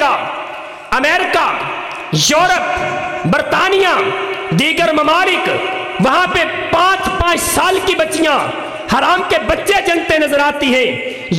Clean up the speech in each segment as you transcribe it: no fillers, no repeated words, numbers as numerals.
گا امریکہ، Europe, برطانیہ، دیگر ممالک، وہاں پہ 5 سال کی بچیاں حرام کے بچے جنتے نظر آتی ہیں،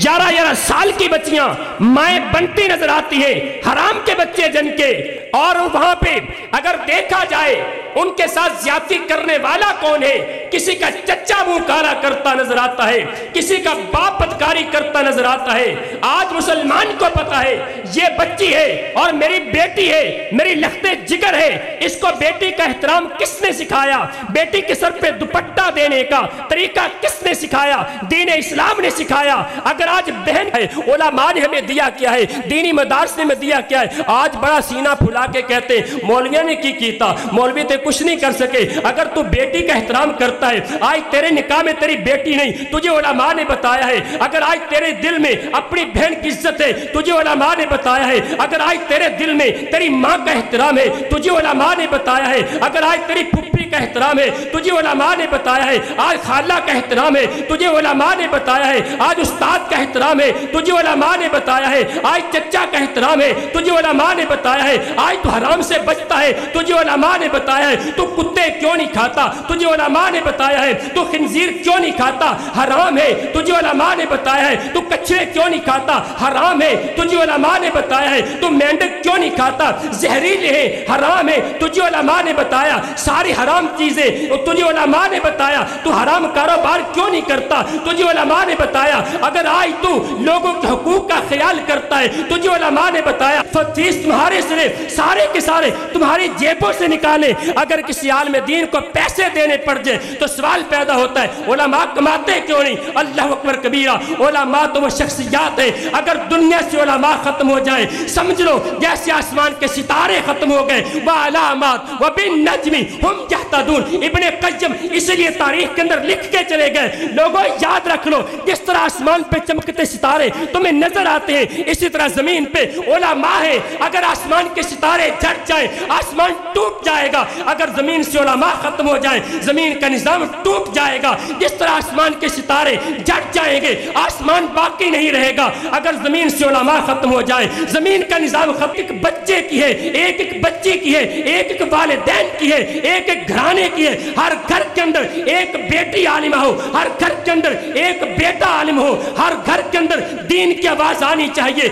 11 سال کی بچیاں مائیں بنتی نظر آتی ہیں حرام کے بچے جن کے۔ اور وہاں پہ اگر دیکھا جائے ان کے ساتھ زیادتی کرنے والا کون ہے؟ کسی کا چچا منہ کالا کرتا نظر آتا ہے، کسی کا باپ بدکاری کرتا نظر آتا ہے۔ آج مسلمان کو پتا ہے یہ بچی ہے اور میری بیٹی ہے، میری لخت جگر ہے، اس کو بیٹی کا احترام کس نے سکھایا؟ بیٹی کے سر پہ دوپٹہ دینے کا طریقہ کس نے سکھایا؟ دین اسلام نے سکھایا۔ اگر آج بہن ہے، علماء نے ہمیں دیا کیا ہے، دینی مدارس نے ہمیں دیا کیا ہے، آج بڑا سینہ پھلا کے کہتے ہیں مولویوں نے کی کیتا، مولوی تے کچھ نہیں کر سکے۔ اگر تو بیٹی کا احترام کرتا ہے، آج تیرے نکاح میں تیری بیٹی نہیں، تجھے علماء نے بتایا ہے۔ اگر آج تیرے دل میں اپنی بہن کی عزت ہے، تجھے علماء نے بتایا ہے۔ اگر آج تیرے دل میں تیری ماں کا احترام ہے، تجھے علماء نے بتایا ہے۔ اگر آج تیری پھپھی کا احترام ہے، تجھے علماء نے بتایا ہے۔ آج خالہ کا احترام ہے، تجھے علماء نے بتایا ہے۔ آج استاد کا احترام ہے، تجھے علماء نے بتایا ہے۔ آج چچا کا احترام ہے، تجھے علماء نے بتایا ہے۔ آج تو حرام سے بچتا ہے، تجھے علماء نے بتایا ہے۔ تو کتے کیوں نہیں کھاتا؟ تجھے علماء نے بتایا ہے۔ تو خنزیر کیوں نہیں کھاتا؟ حرام ہے، تجھے علماء نے بتایا ہے۔ تو کچھوے کیوں نہیں کھاتا؟ حرام ہے، تجھے علماء نے بتایا ہے۔ تو مینڈک کیوں نہیں کھاتا؟ زہریلے ہیں، حرام ہے، تجھے علماء نے بتایا۔ ساری حرام چیزیں تجھے علماء نے بتایا۔ تو حرام کاروبار کیوں نہیں کرتا؟ تجھے علماء نے بتایا۔ اگر آج تو لوگوں کے حقوق کا خیال کرتا ہے، تجھے علماء نے بتایا۔ فیس تمہارے سرے سارے کے سارے تمہاری جیبوں سے نکالے، اگر کسی عالم دین کو پیسے دینے پڑ جائے تو سوال پیدا ہوتا ہے علماء کماتے کیوں نہیں؟ اللہ اکبر کبیرہ، علماء تو وہ شخصیات ہیں، اگر دنیا سے علماء ختم ہو جائے سمجھ لو جیسے آسمان کے ستارے ختم ہو گئے۔ وعلامات وبالنجم ہم یہتدون، ابن قیم اس لیے تاریخ کے اندر لکھ کے چلے گئے، لوگوں یاد رکھ لو جس طرح آسمان پہ چمکتے ستارے تمہیں نظر آتے ہیں، اسی طرح زمین پہ علماء ہیں۔ اگر آسمان کے ستارے جھٹ جائیں آسمان ٹوٹ جائے گا، اگر زمین سے علماء ختم ہو جائیں زمین کا نظام ٹوٹ جائے گا۔ جس طرح آسمان کے ستارے جھٹ جائیں گے آسمان باقی نہیں رہے گا، اگر زمین سے علماء ختم ہو جائے زمین کا نظام ختم۔ ایک بچے کی ہے، ایک بچی کی ہے، ایک والدین کی ہے، ایک گھرانے کی ہے۔ ہر گھر کے اندر ایک بیٹی عالمہ ہو، ہر گھر کے اندر ایک بیٹا عالم ہو، ہر گھر کے اندر دین کی آواز آنی چاہیے۔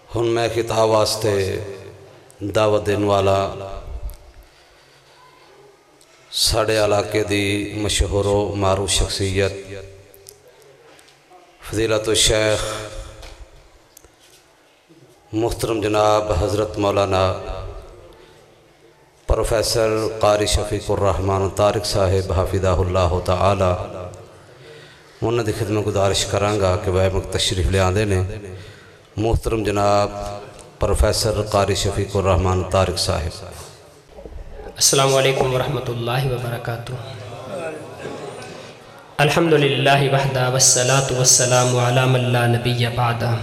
ہن میں خطاب واسطے دعوت دین والا ساڑے علاقے دی مشہور و معروف شخصیت فضیلت الشیخ محترم جناب حضرت مولانا پروفیسر قاری شفیق الرحمن طارق صاحب حافظہ اللہ تعالی، انہوں نے خدمت گزارش کرانگا کہ وہ تشریف لے آندے نے۔ محترم جناب پروفیسر قاری شفیق الرحمن طارق صاحب۔ السلام علیکم ورحمۃ اللہ وبرکاتہ۔ الحمدللہ وحدہ والصلاة والسلام علی من لا نبی بعدہ،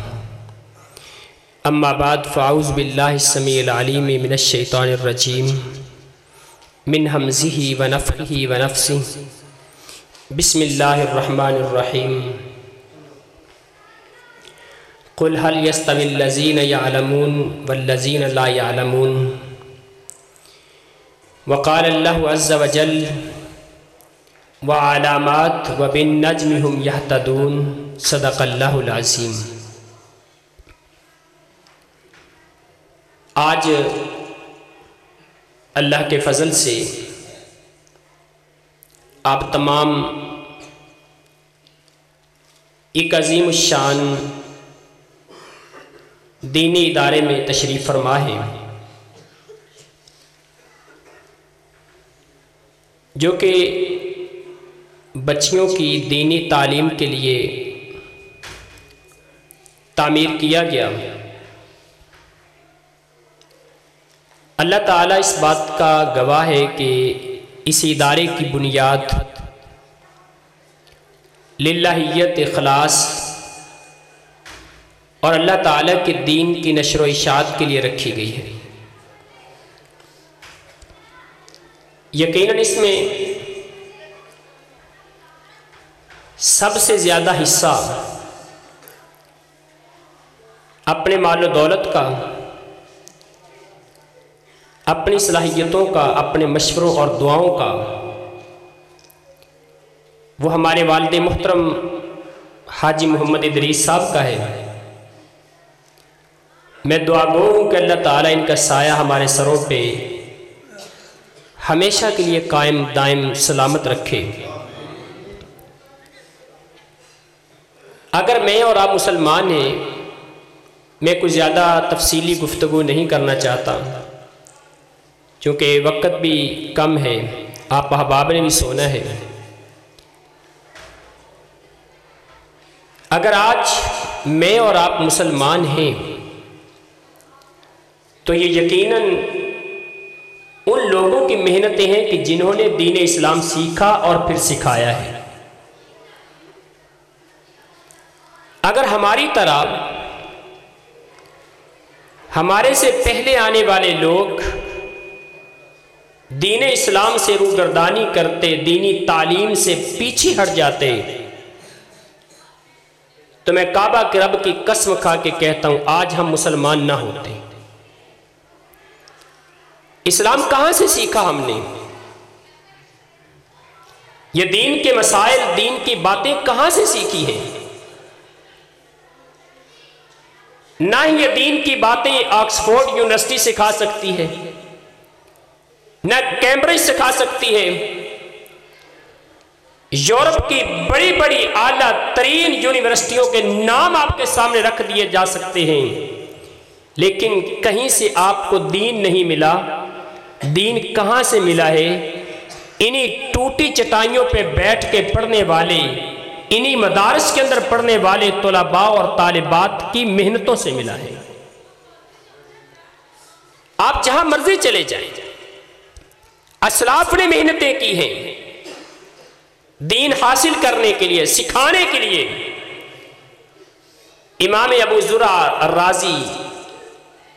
اما بعد فاعوذ باللہ السمیع العلیم من الشیطان الرجیم من حمزہ ونفخہ ونفسہ، بسم اللہ الرحمن الرحیم۔ قل هل يستوي الذين يعلمون والذين لا يعلمون، وقال الله عز وجل وعلامات وبالنجم هم يهتدون، صدق اللہ العظیم۔ آج اللہ کے فضل سے آپ تمام ایک عظیم الشان دینی ادارے میں تشریف فرما ہے، جو کہ بچیوں کی دینی تعلیم کے لیے تعمیر کیا گیا۔ اللہ تعالیٰ اس بات کا گواہ ہے کہ اس ادارے کی بنیاد للہیت، اخلاص اور اللہ تعالیٰ کے دین کی نشر و اشاعت کے لیے رکھی گئی ہے۔ یقیناً اس میں سب سے زیادہ حصہ اپنے مال و دولت کا، اپنی صلاحیتوں کا، اپنے مشوروں اور دعاؤں کا وہ ہمارے والد محترم حاجی محمد ادریس صاحب کا ہے۔ میں دعا گو ہوں کہ اللہ تعالیٰ ان کا سایہ ہمارے سروں پہ ہمیشہ کے لیے قائم دائم سلامت رکھے۔ اگر میں اور آپ مسلمان ہیں، میں کچھ زیادہ تفصیلی گفتگو نہیں کرنا چاہتا کیونکہ وقت بھی کم ہے، آپ احباب نے بھی سونا ہے۔ اگر آج میں اور آپ مسلمان ہیں تو یہ یقیناً ان لوگوں کی محنتیں ہیں کہ جنہوں نے دین اسلام سیکھا اور پھر سکھایا ہے۔ اگر ہماری طرح ہمارے سے پہلے آنے والے لوگ دین اسلام سے روگردانی کرتے، دینی تعلیم سے پیچھے ہٹ جاتے، تو میں کعبہ کے رب کی قسم کھا کے کہتا ہوں آج ہم مسلمان نہ ہوتے۔ اسلام کہاں سے سیکھا ہم نے؟ یہ دین کے مسائل، دین کی باتیں کہاں سے سیکھی ہیں؟ نہ ہی یہ دین کی باتیں آکسفورڈ یونیورسٹی سکھا سکتی ہے، نہ کیمبرج سکھا سکتی ہے۔ یورپ کی بڑی بڑی اعلیٰ ترین یونیورسٹیوں کے نام آپ کے سامنے رکھ دیے جا سکتے ہیں، لیکن کہیں سے آپ کو دین نہیں ملا۔ دین کہاں سے ملا ہے؟ انہی ٹوٹی چٹائیوں پہ بیٹھ کے پڑھنے والے، انہی مدارس کے اندر پڑھنے والے طلباء اور طالبات کی محنتوں سے ملا ہے۔ آپ جہاں مرضی چلے جائیں، اسلاف نے محنتیں کی ہیں دین حاصل کرنے کے لیے، سکھانے کے لیے۔ امام ابو زرع الرازی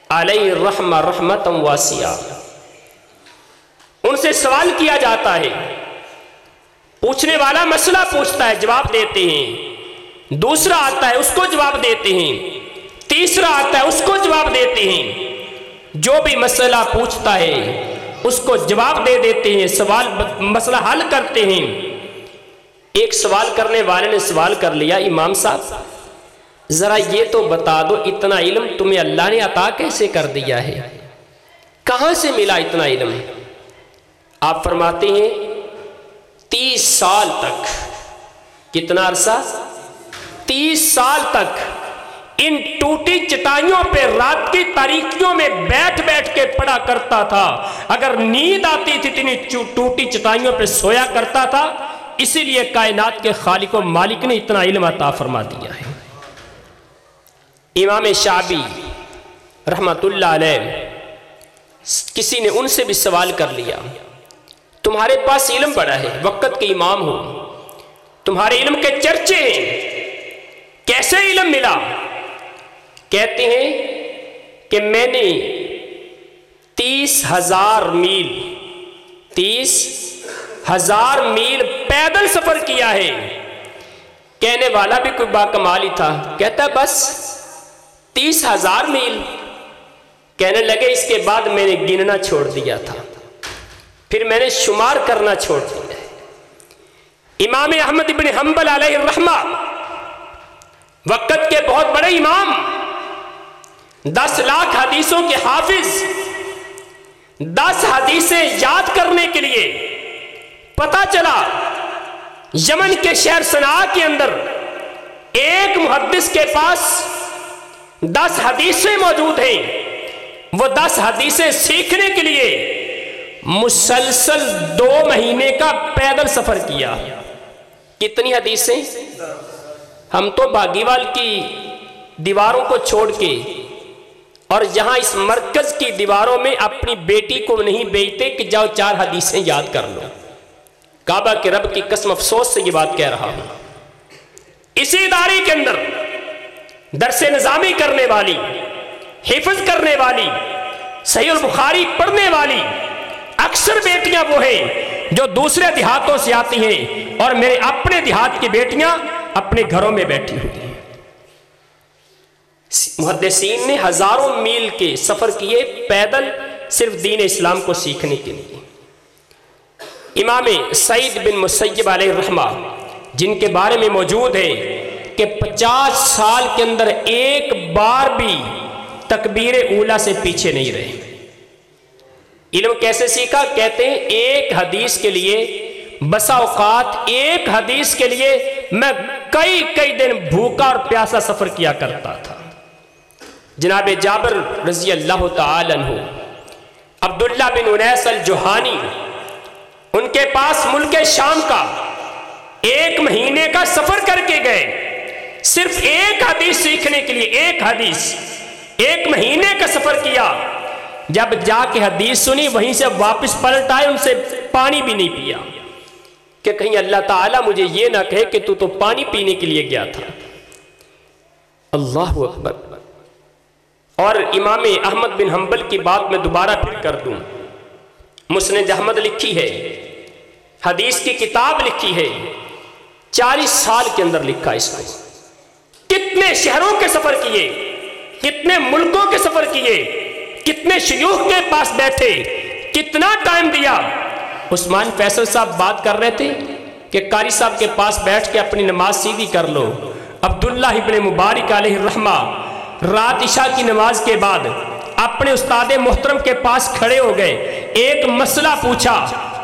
علیہ الرحمہ رحمۃ واسعہ، ان سے سوال کیا جاتا ہے، پوچھنے والا مسئلہ پوچھتا ہے، جواب دیتے ہیں، دوسرا آتا ہے اس کو جواب دیتے ہیں، تیسرا آتا ہے اس کو جواب دیتے ہیں، جو بھی مسئلہ پوچھتا ہے اس کو جواب دے دیتے ہیں، مسئلہ حل کرتے ہیں۔ ایک سوال کرنے والے نے سوال کر لیا، امام صاحب ذرا یہ تو بتا دو اتنا علم تمہیں اللہ نے عطا کیسے کر دیا ہے؟ کہاں سے ملا اتنا علم؟ آپ فرماتے ہیں 30 سال تک۔ کتنا عرصہ؟ 30 سال تک ان ٹوٹی چٹائیوں پہ رات کی تاریکیوں میں بیٹھ بیٹھ کے پڑھا کرتا تھا۔ اگر نیند آتی تھی تو ٹوٹی چٹائیوں پہ سویا کرتا تھا۔ اسی لیے کائنات کے خالق و مالک نے اتنا علم عطا فرما دیا ہے۔ امام شعبی رحمت اللہ علیہ، کسی نے ان سے بھی سوال کر لیا، تمہارے پاس علم بڑا ہے، وقت کے امام ہو، تمہارے علم کے چرچے ہیں، کیسے علم ملا؟ کہتے ہیں کہ میں نے 30,000 میل پیدل سفر کیا ہے۔ کہنے والا بھی کوئی باکمال ہی تھا، کہتا ہے بس 30,000 میل؟ کہنے لگے اس کے بعد میں نے گننا چھوڑ دیا تھا، پھر میں نے شمار کرنا چھوڑ دیا ہے۔ امام احمد بن حنبل علیہ الرحمہ، وقت کے بہت بڑے امام، 10 لاکھ حدیثوں کے حافظ، 10 حدیثیں یاد کرنے کے لیے پتہ چلا یمن کے شہر صنعاء کے اندر ایک محدث کے پاس 10 حدیثیں موجود ہیں۔ وہ 10 حدیثیں سیکھنے کے لیے مسلسل 2 مہینے کا پیدل سفر کیا۔ کتنی حدیثیں؟ ہم تو باگیوال کی دیواروں کو چھوڑ کے اور یہاں اس مرکز کی دیواروں میں اپنی بیٹی کو نہیں بھیجتے کہ جاؤ 4 حدیثیں یاد کر لو۔ کعبہ کے رب کی قسم افسوس سے یہ بات کہہ رہا ہوں، اسی ادارے کے اندر درس نظامی کرنے والی، حفظ کرنے والی، صحیح البخاری پڑھنے والی اکثر بیٹیاں وہ ہیں جو دوسرے دیہاتوں سے آتی ہیں، اور میرے اپنے دیہات کی بیٹیاں اپنے گھروں میں بیٹھی ہوتی ہیں۔ محدثین نے ہزاروں میل کے سفر کیے پیدل صرف دین اسلام کو سیکھنے کے لیے۔ امام سعید بن مسیب علیہ الرحمہ جن کے بارے میں موجود ہے کہ 50 سال کے اندر ایک بار بھی تکبیر اولیٰ سے پیچھے نہیں رہے۔ علم کیسے سیکھا؟ کہتے ہیں ایک حدیث کے لیے بسا اوقات ایک حدیث کے لیے میں کئی دن بھوکا اور پیاسا سفر کیا کرتا تھا۔ جناب جابر رضی اللہ تعالی عنہ عبداللہ بن انیس الجوہانی ان کے پاس ملک شام کا 1 مہینے کا سفر کر کے گئے صرف ایک حدیث سیکھنے کے لیے۔ ایک حدیث 1 مہینے کا سفر کیا۔ جب جا کے حدیث سنی وہیں سے واپس پلٹ آئے، ان سے پانی بھی نہیں پیا کہ کہیں اللہ تعالیٰ مجھے یہ نہ کہے کہ تو پانی پینے کے لیے گیا تھا۔ اللہ اکبر۔ اور امام احمد بن حنبل کی بات میں دوبارہ پھر کر دوں، مسند احمد لکھی ہے، حدیث کی کتاب لکھی ہے، 40 سال کے اندر لکھا اس کو۔ کتنے شہروں کے سفر کیے، کتنے ملکوں کے سفر کیے، کتنے شیوخ کے پاس بیٹھے، کتنا ٹائم دیا۔ عثمان فیصل صاحب بات کر رہے تھے کہ قاری صاحب کے پاس بیٹھ کے اپنی نماز سیدھی کر لو۔ عبداللہ ابن مبارک علیہ الرحمہ رات عشاء کی نماز کے بعد اپنے استاد محترم کے پاس کھڑے ہو گئے، ایک مسئلہ پوچھا۔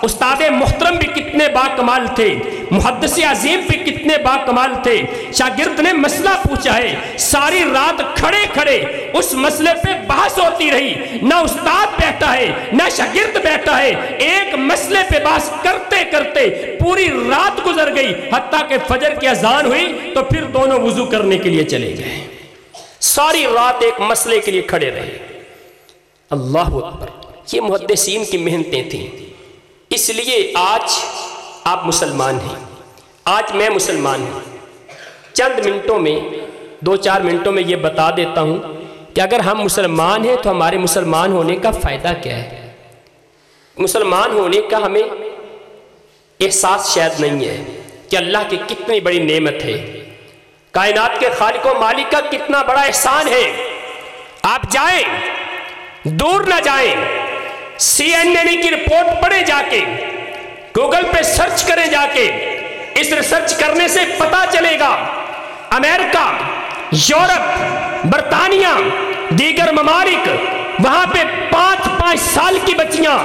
استاد محترم بھی کتنے با کمال تھے، محدث عظیم بھی کتنے با کمال تھے۔ شاگرد نے مسئلہ پوچھا ہے، ساری رات کھڑے کھڑے اس مسئلے پہ بحث ہوتی رہی، نہ استاد بیٹھا ہے نہ شاگرد بیٹھا ہے، ایک مسئلے پہ بحث کرتے کرتے پوری رات گزر گئی، حتیٰ کہ فجر کی اذان ہوئی تو پھر دونوں وضو کرنے کے لیے چلے گئے۔ ساری رات ایک مسئلے کے لیے کھڑے رہے۔ اللہ اکبر۔ یہ محدثین کی محنتیں تھیں۔ اس لیے آج آپ مسلمان ہیں، آج میں مسلمان ہوں۔ چند منٹوں میں 2-4 منٹوں میں یہ بتا دیتا ہوں کہ اگر ہم مسلمان ہیں تو ہمارے مسلمان ہونے کا فائدہ کیا ہے۔ مسلمان ہونے کا ہمیں احساس شاید نہیں ہے کہ اللہ کی کتنی بڑی نعمت ہے، کائنات کے خالق و مالک کا کتنا بڑا احسان ہے۔ آپ جائیں، دور نہ جائیں، CNN کی رپورٹ پڑھیں جا کے، گوگل پہ سرچ کریں جا کے، اس ریسرچ کرنے سے پتا چلے گا امریکہ، یورپ، برطانیہ، دیگر ممالک، وہاں پہ 5-5 سال کی بچیاں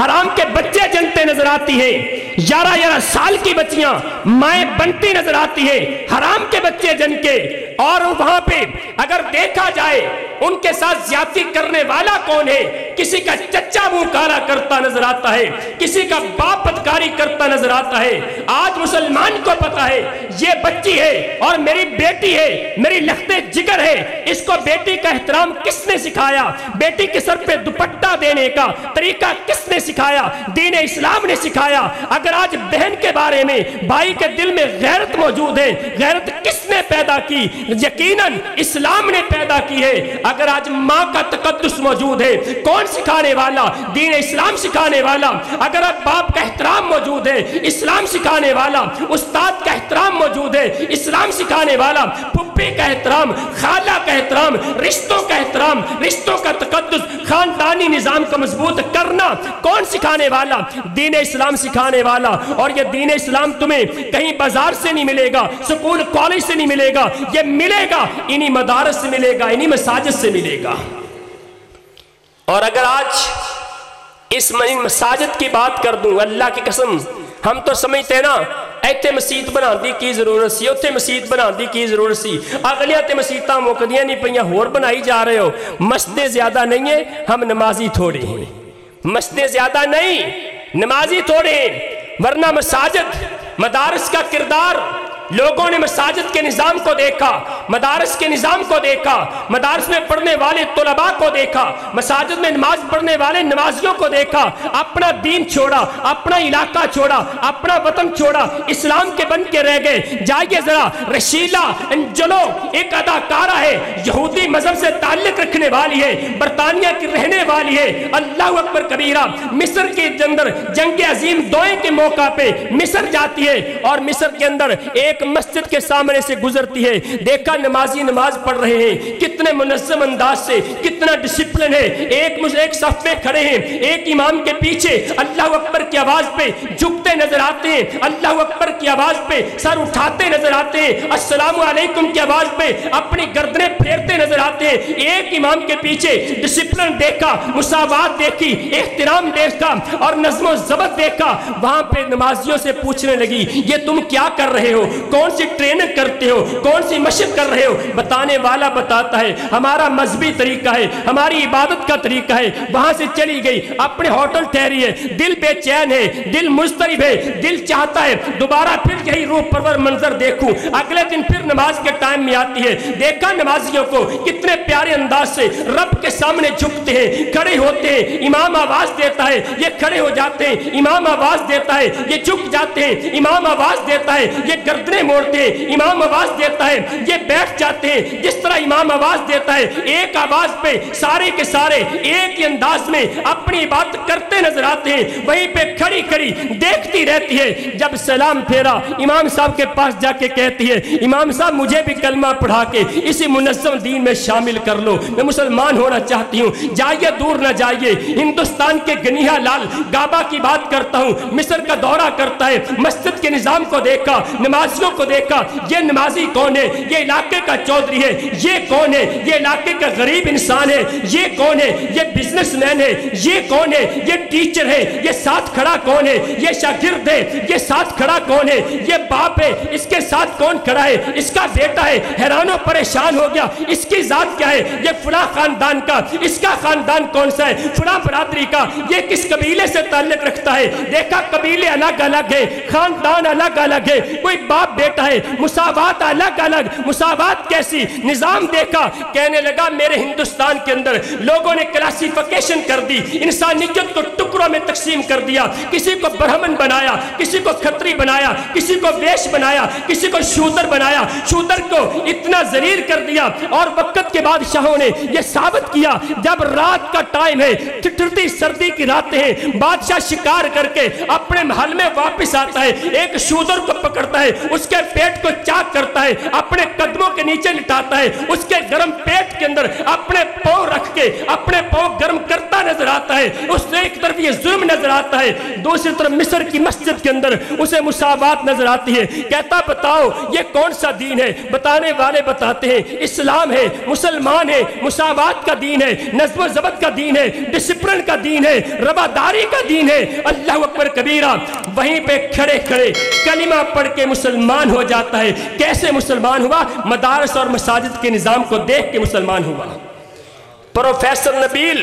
حرام کے بچے جنتے نظر آتی ہیں، 11 سال کی بچیاں مائیں بنتی نظر آتی ہیں حرام کے بچے جن کے۔ اور وہاں پہ اگر دیکھا جائے ان کے ساتھ زیادتی کرنے والا کون ہے؟ کسی کا چچا منہ کالا کرتا نظر آتا ہے، کسی کا باپ بدکاری کرتا نظر آتا ہے۔ آج مسلمان کو پتا ہے یہ بچی ہے اور میری بیٹی ہے، میری لخت جگر ہے، اس کو بیٹی کا احترام کس نے سکھایا؟ بیٹی کے سر پہ دوپٹہ دینے کا طریقہ کس نے سکھایا؟ دین اسلام نے سکھایا۔ اگر آج بہن کے بارے میں بھائی کے دل میں غیرت موجود ہے، غیرت کس نے پیدا کی؟ یقیناً اسلام نے پیدا کی ہے۔ اگر آج ماں کا تقدس موجود ہے، کون سکھانے والا؟ دین اسلام سکھانے والا۔ اگر آج باپ کا احترام موجود ہے، اسلام سکھانے والا۔ استاد کا احترام موجود ہے، اسلام سکھانے والا۔ پھپھی کا احترام، خالہ کا احترام، رشتوں کا احترام، رشتوں کا تقدس، خاندانی نظام کو مضبوط کرنا کون سکھانے والا؟ دین اسلام سکھانے والا۔ اور یہ دین اسلام تمہیں کہیں بازار سے نہیں ملے گا، سکول کالج سے نہیں ملے گا، یہ ملے گا انہی مدارس سے ملے گا، انہی مساجد سے ملے گا۔ اور اگر آج اس مساجد کی بات کر دوں، اللہ کی قسم ہم تو سمجھتے ہیں نا ایتھے مسجد بنا دی کی ضرورت سی، اوتھے مسجد بنا دی کی ضرورت سی، اگلیاں تے مسجداں مکدیاں نہیں پئیاں ہور بنائی جا رہے ہو۔ مسجدیں زیادہ نہیں ہیں، ہم نمازی تھوڑے ہیں۔ مسجدیں زیادہ نہیں، نمازی تھوڑے ہیں، ورنہ مساجد مدارس کا کردار، لوگوں نے مساجد کے نظام کو دیکھا، مدارس کے نظام کو دیکھا، مدارس میں پڑھنے والے طلباء کو دیکھا، مساجد میں نماز پڑھنے والے نمازیوں کو دیکھا، اپنا دین چھوڑا، اپنا علاقہ چھوڑا، اپنا وطن چھوڑا، اسلام کے بن کے رہ گئے۔ جائیے ذرا، رشیلا انجلو ایک اداکارہ ہے، یہودی مذہب سے تعلق رکھنے والی ہے، برطانیہ کی رہنے والی ہے، اللہ اکبر کبیرہ، مصر کے اندر جنگ عظیم 2 کے موقع پہ مصر جاتی ہے اور مصر کے اندر ایک مسجد کے سامنے سے گزرتی ہے، دیکھا नमाजी नमाज पढ़ रहे हैं, कितने मुनज़्ज़म अंदाज से, कितना डिसिप्लिन है। एक सफ में खड़े हैं, एक इमाम के पीछे अल्लाह अकबर की आवाज पे झुकते नजर आते हैं, अल्लाह अकबर की आवाज पे सर उठाते नजर आते हैं, अस्सलामु अलैकुम की आवाज पे अपनी गर्दनें फेरते नजर आते हैं। एक इमाम के पीछे डिसिप्लिन देखा, मुसावात देखी, एहतराम देखा और नज़्म ज़ब्त देखा। वहां पे नमाजियों से पूछने लगी, ये तुम क्या कर रहे हो, कौन सी ट्रेनिंग करते हो, कौन सी मशक कर रहे हो? बताने वाला बताता है हमारा मजहबी तरीका है, हमारी इबादत का तरीका है। वहां से चली गई, अपने होटल ठहरी है, दिल बेचैन है, दिल मुस्तरिब है, दिल चाहता है दोबारा फिर यही रूह परवर मंजर देखूं। अगले दिन फिर नमाज के टाइम में आती है, देखा नमाजियों को कितने प्यारे अंदाज से रब के सामने झुकते हैं, खड़े होते हैं, इमाम आवाज देता है, ये खड़े हो जाते हैं, इमाम आवाज देता है, ये झुक जाते हैं, इमाम आवाज देता है, ये गर्दनें मोड़ते हैं, इमाम आवाज देता है, ये बैठ जाते हैं। जिस तरह इमाम आवाज देता है, एक आवाज पे सारे के सारे एक ही अंदाज में अपनी बात करते नजर आते हैं। वहीं पे खड़ी खड़ी देखती रहती है। जब सलाम फेरा, इमाम साहब के पास जाके कहती है, इमाम साहब मुझे भी कलमा पढ़ा के इसी मुनज़्ज़म दीन में शामिल कर लो, मैं मुसलमान होना चाहती हूँ। जाइए, दूर न जाइए, हिंदुस्तान के गनिया लाल गाबा की बात करता हूँ, मिस्र का दौरा करता है, मस्जिद के निज़ाम को देखा, नमाजियों को देखा, ये नमाजी कौन है, ये इलाके का चौधरी है, ये कौन है, ये इलाके का गरीब इंसान है, ये कौन है, ये बिजनेसमैन है, ये कौन है, ये टीचर है, ये साथ खड़ा कौन है, ये शागिर्द है, ये साथ खड़ा कौन है, ये बाप है, इसके साथ कौन खड़ा है, इसका बेटा है। हैरानो परेशान हो गया, इसकी जात क्या है, ये फला खानदान का, इसका खानदान कौन सा है, फला बरादरी का, ये किस कबीले से ताल्लुक रखता है। देखा कबीले अलग अलग है, खानदान अलग अलग है, कोई बाप बेटा है, मुसावात अलग अलग। मुसावात कैसी? निजाम देखा, कहने लगा मेरे हिंदुस्तान के अंदर लोगों ने क्लासिफिकेशन कर दी, इंसानियत को टुकड़ों में तकसीम कर दिया, किसी को ब्राह्मण बनाया, किसी को खत्री बनाया, किसी को वेश बनाया, किसी को शूदर बनाया, शूदर को इतना जलील कर दिया। और वक्त के बादशाहों ने यह साबित किया, जब रात का टाइम है, ठिठुरती सर्दी की रातें हैं, बादशाह शिकार करके अपने महल में वापस आता है, एक शूदर को पकड़ता है, उसके पेट को चाक करता है, अपने कदमों के नीचे लिटाता है, उसके गर्म पेट के अंदर अपने पांव रख के अपने पांव गर्म करता नजर आता है। उससे एक तरफ ये जुल्म नजर आता है, दूसरी तरफ मिस्र की मस्जिद के अंदर उसे मुसावात नजर आती है। कहता बताओ ये कौन सा दीन है? बताने वाले बताते हैं इस्लाम है, मुसलमान है, मुसावात का दीन है, नज़्म ज़ब्त का दीन है, डिसिप्लिन का दीन है, रवादारी का दीन है। अल्लाह अकबर कबीरा। वहीं पे खड़े खड़े कलिमा पढ़ के मुसलमान हो जाता है। कैसे मुसलमान हुआ? मदारस और मसाजिद के निज़ाम को देख के मुसलमान हुआ। प्रोफेसर नबील,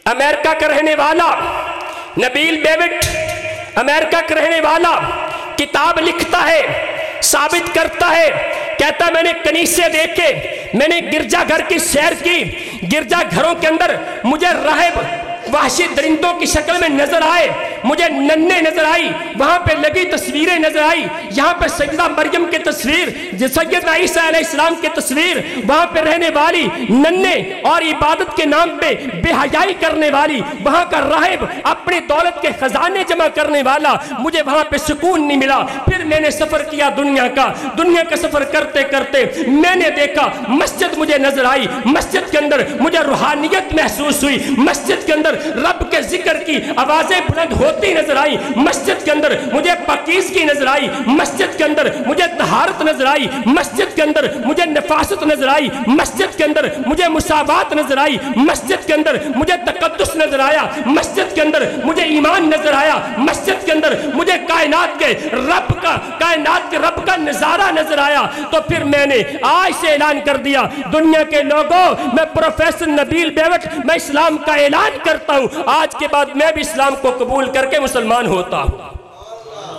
अमेरिका का रहने वाला नबील डेविड, अमेरिका का रहने वाला, किताब लिखता है, साबित करता है, कहता मैंने कनीसे देखे, मैंने गिरजाघर की सैर की, गिरजाघरों के अंदर मुझे राहिब वहशी दरिंदों की शक्ल में नजर आए, मुझे नन्हे नजर आई, वहां पे लगी तस्वीरें नजर आई, यहाँ पे सैयदा मरियम की तस्वीर, सैयदना ईसा अलैहिस्सलाम की तस्वीर, वहां पे रहने वाली नन्हे और इबादत के नाम पे बेहयाई करने वाली, वहां का राहिब अपनी दौलत के खजाने जमा करने वाला, मुझे वहां पे सुकून नहीं मिला। फिर मैंने सफर किया दुनिया का सफर करते करते मैंने देखा मस्जिद मुझे नजर आई, मस्जिद के अंदर मुझे रूहानियत महसूस हुई, मस्जिद के अंदर रब के जिक्र की आवाजें बुलंद होती नजर आई, मस्जिद के अंदर मुझे पाकीज़गी नजर आई, मस्जिद के अंदर मुझे तहारत नजर आई, मस्जिद के अंदर मुझे नफासत नजर आई, मस्जिद के अंदर मुझे मुसावात नजर आई, मस्जिद के अंदर मुझे तकद्दुस नजर आया, मस्जिद के अंदर मुझे ईमान नजर आया, मस्जिद के अंदर मुझे कायनात के रब का नजारा नजर आया। तो फिर मैंने आज से ऐलान कर दिया, दुनिया के लोगों, मैं प्रोफेसर नबील डेविड, मैं इस्लाम का ऐलान करता हूं, आज के बाद मैं भी इस्लाम को कबूल करके मुसलमान होता हूं।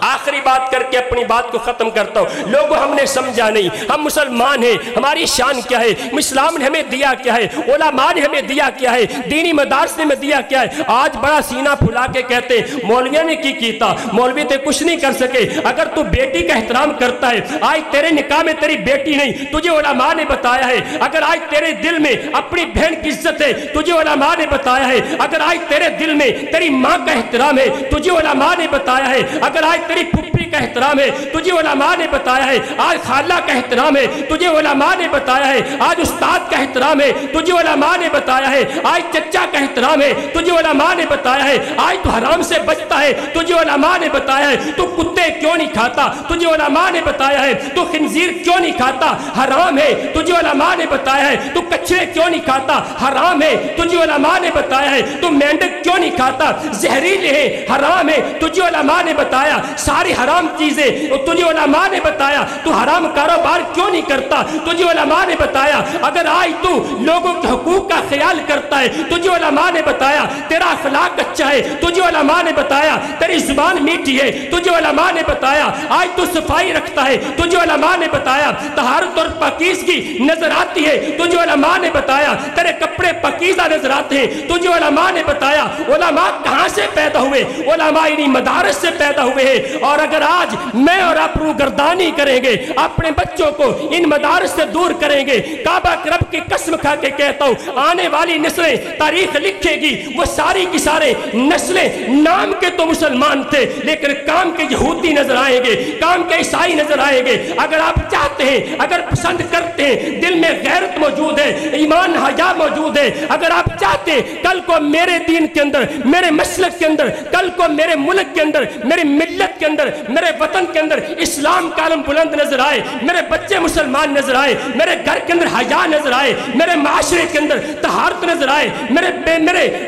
आखिरी बात करके अपनी बात को खत्म करता हूं। लोगों हमने समझा नहीं, हम मुसलमान हैं, हमारी शान क्या है, इस्लाम ने हमें दिया क्या है, उलमा ने हमें दिया क्या है, दीनी मदारस ने हमें दिया क्या है। आज बड़ा सीना फुला के कहते मौलविया ने की कीता, मौलवी तो कुछ नहीं कर सके। अगर तू बेटी का एहतराम करता है, आज तेरे निकाह में तेरी बेटी नहीं, तुझे उलमा ने बताया है। अगर आज तेरे दिल में अपनी बहन की इज्जत है, तुझे उलमा ने बताया है। अगर आज तेरे दिल में तेरी माँ का एहतराम है, तुझे उलमा ने बताया है। अगर आज तेरी फुप्पी का एहतराम है, तुझे उलमा ने बताया है। आज खाला का एहतराम है, तुझे उलमा ने बताया है। आज उस्ताद का एहतराम है, तुझे उलमा ने बताया है। आज चचा का एहतराम है, तुझे उलमा ने बताया है। आज तू हराम से बचता है, तुझे उलमा ने बताया है। तू कुत्ते क्यों नहीं खाता, तुझे उलमा ने बताया है। तू खिंजीर क्यों नहीं खाता, हराम है, तुझे उलमा ने बताया है। तू कचरे क्यों नहीं खाता, हराम है, तुझे उलमा ने बताया है। तू मेंढक क्यों नहीं खाता, जहरीले है, हराम है, तुझे उलमा ने बताया। सारी हराम चीजें तुझे उलमा ने बताया। तू हराम कारोबार क्यों नहीं करता, तुझे उलमा ने बताया। अगर आज तू लोगों के हुकूक का ख्याल करता है, तुझे उलमा ने बताया। तेरा अखलाक अच्छा है, तुझे उलमा ने बताया। तेरी जुबान मीठी है, तुझे उलमा ने बताया। आज तू सफाई रखता है, तुझे उलमा ने बताया। तहारत और पाकीज़गी नजर आती है, तुझे उलमा ने बताया। तेरे कपड़े पाकीज़ा नजर आते हैं, तुझे उलमा ने बताया। उलमा कहाँ से पैदा हुए, उलमा इन्हीं मदारस से पैदा हुए हैं। और अगर आज मैं और आप रूगर्दानी करेंगे, अपने बच्चों को इन मदारस से दूर करेंगे, काबा के रब की कसम खा के कहता हूँ, आने वाली नस्लें तारीख लिखेगी, वो सारी की सारे नस्लें नाम के तो मुसलमान थे, लेकिन काम के यहूदी नजर आएंगे, काम के ईसाई नजर आएंगे। अगर आप चाहते हैं, अगर पसंद करते हैं, दिल में गैरत मौजूद है, ईमान हया मौजूद है, अगर आप चाहते हैं कल को मेरे दीन के अंदर, मेरे मसलक के अंदर, कल को मेरे मुल्क के अंदर, मेरी मिल्लत के अंदर, मेरे वतन के अंदर इस्लाम का आलम बुलंद नजर आए, मेरे बच्चे मुसलमान नजर आए, मेरे घर के अंदर हया नजर आए, मेरे माशरे के अंदर तहारत नजर आए,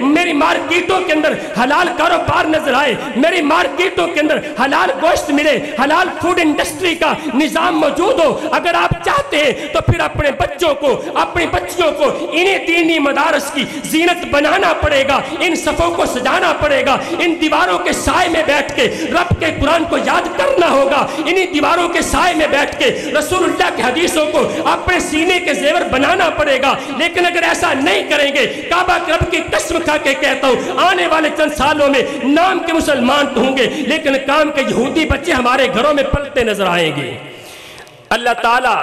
मेरी मार्केटों के अंदर हलाल कारोबार नजर आए, मेरी मार्केटों के अंदर हलाल गोश्त मिले, हलाल फूड इंडस्ट्री का निजाम मौजूद हो, अगर आप चाहते हैं तो फिर अपने बच्चों को, अपनी बच्चियों को इन्हीं दीनी मदारस की जीनत बनाना पड़ेगा, इन सफ़ों को सजाना पड़ेगा, इन दीवारों के साए में बैठ के रब के कुरान को याद करना होगा, इन्हीं दीवारों के साए में बैठ के रसूलुल्लाह की हदीसों को अपने सीने के जेवर बनाना पड़ेगा। लेकिन अगर ऐसा नहीं करेंगे, काबा के रब की कसम खा के कहता हूँ, आने वाले चंद सालों में नाम के मुसलमान तो होंगे, लेकिन काम के यहूदी बच्चे हमारे घरों में पलते नजर आएंगे। अल्लाह ताला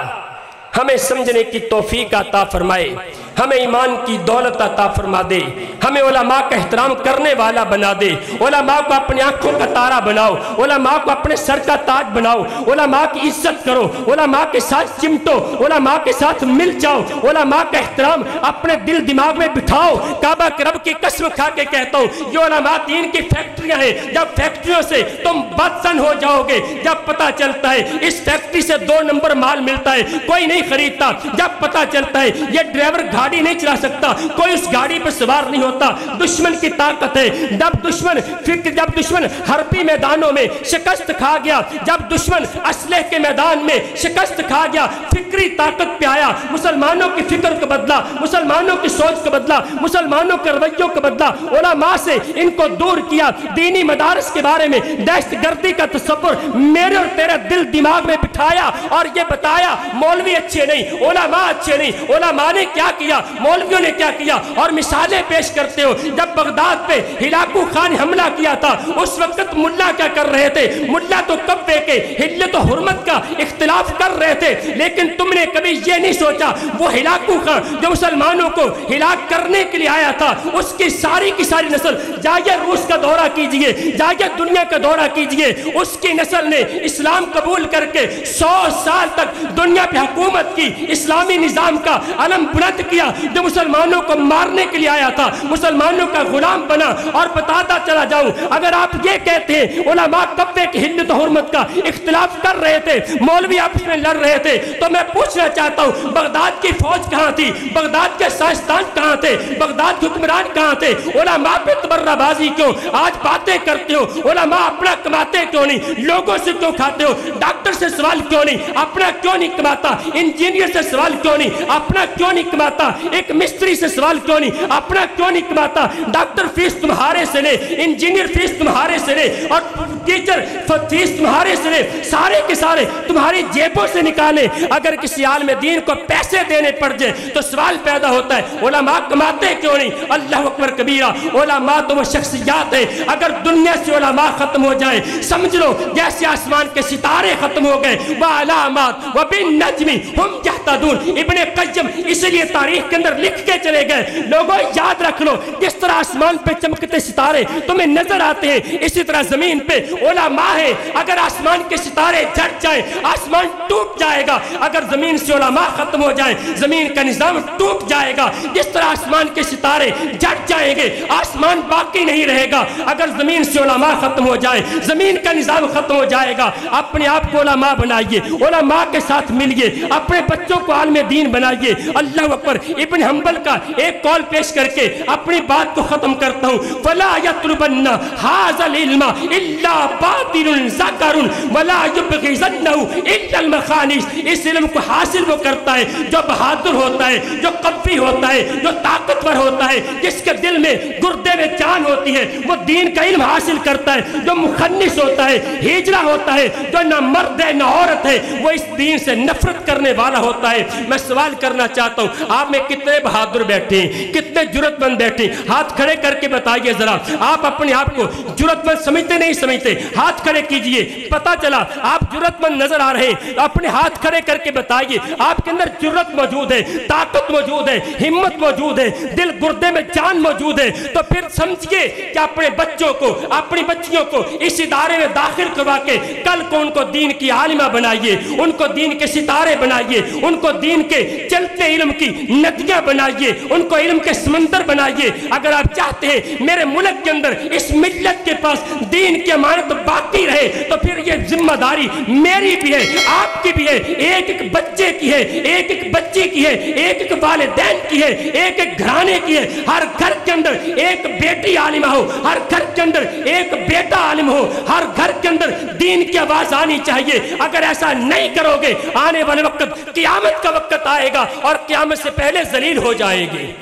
हमें समझने की तौफीक अता फरमाए, हमें ईमान की दौलत अता फरमा दे, हमें उलमा का एहतराम करने वाला बना दे, उलमा को अपनी आंखों का तारा बनाओ, उलमा को अपने सर का ताज बनाओ, उलमा की इज्जत करो, उलमा के साथ चिमटो, उलमा के साथ मिल जाओ, उलमा का एहतराम अपने दिल दिमाग में बिठाओ। काबा के रब की कसम खा के कहता हूँ, ये उलमा दीन की फैक्ट्रियाँ हैं, जब फैक्ट्रियों से तुम बदसन हो जाओगे, जब पता चलता है इस फैक्ट्री से 2 नंबर माल मिलता है, कोई नहीं खरीदता, जब पता चलता है ये ड्राइवर गाड़ी नहीं चला सकता, कोई उस गाड़ी पर सवार नहीं होता, दुश्मन की ताकत है, जब दुश्मन हरपी मैदानों में शिकस्त खा गया, जब दुश्मन असलह के मैदान में शिकस्त खा गया, फिक्री ताकत पे आया, मुसलमानों की फिक्र को बदला, मुसलमानों की सोच को बदला, मुसलमानों के रवैयों को बदला, उलमा से इनको दूर किया, दीनी मदारस के बारे में दहशतगर्दी का तस्वुर मेरे और तेरे दिल दिमाग में बिठाया और ये बताया मौलवी अच्छे नहीं, उलमा अच्छे नहीं। उलमा ने क्या किया, मौलवियों ने क्या किया, और मिसालें पेश करते हो। जब बगदाद पे हिलाकू खान ने हमला किया था, उस वक्त मुल्ला क्या कर रहे थे, मुल्ला तो कब्बे के हिल्लत और हुर्मत का इख्तिलाफ कर रहे थे, लेकिन तुमने कभी ये नहीं सोचा वो हिलाकू खान जो मुसलमानों को हिलाक करने के लिए आया था, उसकी सारी की सारी नस्ल, जाइए रूस का दौरा कीजिए, जाइए दुनिया का दौरा कीजिए, उसकी नस्ल ने इस्लाम कबूल करके 100 साल तक दुनिया पे हुकूमत की, इस्लामी निजाम का अलम बुलंद किया, जो मुसलमानों को मारने के लिए आया था, मुसलमानों का गुलाम बना। और बताता चला जाऊं, अगर आप ये कहते हैं उलमा कब्बे की हिल्लत और हुर्मत का इख्तिलाफ कर रहे थे, मौलवी आपस में लड़ रहे थे, तो मैं पूछना चाहता हूं बगदाद की फौज कहां थी, बगदाद के साइंसदान कहां थे, बगदाद के हुक्मरान कहां थे, उलमा पे तबर्राबाजी क्यों आज बातें करते हो, उलमा अपना कमाते क्यों नहीं, लोगों से क्यों खाते हो, डॉक्टर से सवाल क्यों नहीं, अपना क्यों नहीं कमाता, इंजीनियर से सवाल क्यों नहीं, अपना क्यों नहीं कमाता, एक मिस्त्री से सवाल क्यों नहीं, अपना क्यों नहीं कमाता, डॉक्टर फीस तुम्हारे से ले, इंजीनियर फीस तुम्हारे से ले, और टीचर फीस तुम्हारे से ले, सारे के सारे तुम्हारी जेबों से निकाले। अगर किसी आलिम दीन को पैसे देने पड़ जाए तो सवाल पैदा होता है उलमा कमाते क्यों नहीं। अल्लाह अकबर कबीरा, उलमा तो वो शख्सियत है, अगर दुनिया से उलमा खत्म हो जाए समझ लो जैसे आसमान के सितारे खत्म हो गए, व अलामात व बिन नजमी हुम यहतदून। इब्ने क़य्यम इसलिए तारीख के अंदर लिख के चले गए, लोगों याद रख लो, जिस तरह आसमान पे चमकते सितारे तुम्हें नजर आते हैं, इसी तरह जमीन पे उलमा है। अगर आसमान के सितारे झट जाए आसमान टूट जाएगा, अगर जमीन से उलमा खत्म हो जाए जमीन का निजाम टूट जाएगा। जिस तरह आसमान के सितारे झट जाएंगे आसमान बाकी नहीं रहेगा, अगर जमीन से उलमा खत्म हो जाए जमीन का निजाम खत्म हो जाएगा। अपने आप को उलमा बनाइए, उलमा के साथ मिलिए, अपने बच्चों को आलिम दीन बनाइए। अल्लाह अकबर। इब्न हंबल का एक कॉल पेश करके अपनी बात को खत्म करता हूँ। वला यतलुबन्ना हाज़ल इल्मा इल्ला बातिलुन ज़करुन वला युबग़िज़न्नहु इल्ला अल-मख़ानिस। इस इल्म को हासिल वो करता है जो बहादुर होता है, जो कब्बी होता है, जो ताकतवर होता है, जिसके दिल में गुर्दे में जान होती है, वो दीन का इल्म हासिल करता है। जो मुखन्निस होता है, हिजरा होता है, जो ना मर्द है ना औरत है, वो इस दीन से नफरत करने वाला होता है। मैं सवाल करना चाहता हूँ, आप में कितने बहादुर बैठे हैं, कितने जुर्रतमंद बैठे? हाथ खड़े करके बताइए जरा, आप अपने आप को जुर्रतमंद समझते नहीं समझते? हाथ खड़े कीजिए, पता चला आप जुर्रतमंद नजर आ रहे हैं। अपने हाथ खड़े करके बताइए आपके अंदर जुर्रत मौजूद है, ताकत मौजूद है, हिम्मत मौजूद है, दिल गुर्दे में जान मौजूद है। तो फिर समझिए कि अपने बच्चों को, अपनी बच्चियों को इस इदारे में दाखिल करवा के कल को उनको दीन की आलिमा बनाइए, उनको दीन के सितारे बनाइए, उनको दीन के चलते इल्म की नदियां बनाइए, उनको इल्म के समंदर बनाइए। अगर आप चाहते हैं मेरे मुल्क के अंदर इस मिल्लत के पास दीन की अमानत बाकी रहे, तो फिर ये जिम्मेदारी मेरी भी है, आपकी भी है, एक एक बच्चे की है, एक एक बच्ची की है, एक एक वालिदैन की है, एक एक घराने की है। हर घर के अंदर एक बेटी आलिमा हो, हर घर के अंदर एक बेटा आलिम हो, हर घर के अंदर दीन की आवाज आनी चाहिए। अगर ऐसा नहीं करोगे आने वाले वक्त क़यामत का वक्त आएगा और क़यामत से पहले जलील हो जाएगी।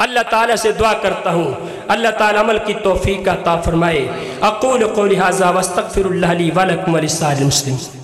अल्लाह ताला से दुआ करता हूँ अल्लाह ताला अमल की तौफीक अता फरमाए। अक़ूलु क़ौली हाज़ा वस्तग़फ़िरुल्लाह ली व लकुम व लिस्साइरिल मुस्लिमीन।